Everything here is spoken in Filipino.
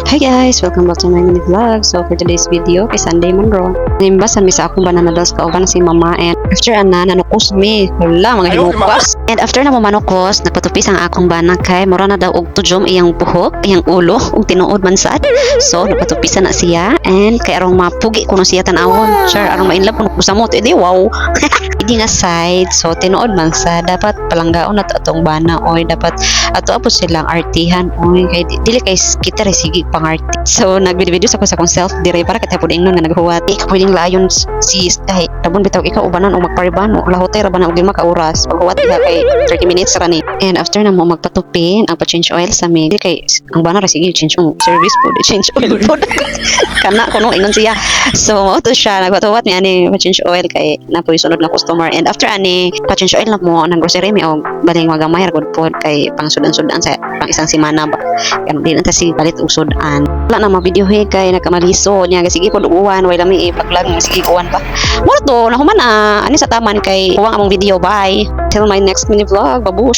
Hi guys! Welcome back to my mini vlog. So for today's video, kay Sunday Monroe. Nimbasan mi sa akong bananados kauban si mama and after nanukos mi. Wala, mga hinukas. And after na mo manukos, nagpatupis ang akong bana kay mura na daw og tujom iyang buhok, iyang ulo, ug tinuod man sad. So nagpatupisan na siya and kay arong mapugi kuno siya tanawon. Sure, arong mainlove kuno sa mo. Edi wow. Hindi nga side. So tinuod man sa dapat palanggaon na atong bana oy dapat ato apo silang artihan oy kay dili kay kita sige pangarti. So nagvideo sa ko sa akong self dire para katapon ingnon nga naghuwati pwedeng layon si ay tabon bitaw ikaw ubanan o magpariban o lahotay ra ba na og 5 ka oras paghuwati ka kay 30 minutes ra ni. And after na mo magpatupin ang pa-change oil sa mi kay ang bana ra sige change service po change oil po kana kuno ingon siya. So mao to siya nagpatuwat ni ani pa-change oil kay napoy sunod na customer. And after ani pa-change oil na mo nang grocery mi og baling magamay ra gud pod kay pang sudan-sudan sa pang isang semana ba kaya di na ta si balit og sudan. Wala na ma-videohe kay nagkamaliso niya sige pod uwan way lami ipaglag sige uwan pa mo to nahuman ani sa taman kay huwang among video. Bye till my next mini vlog. Babush.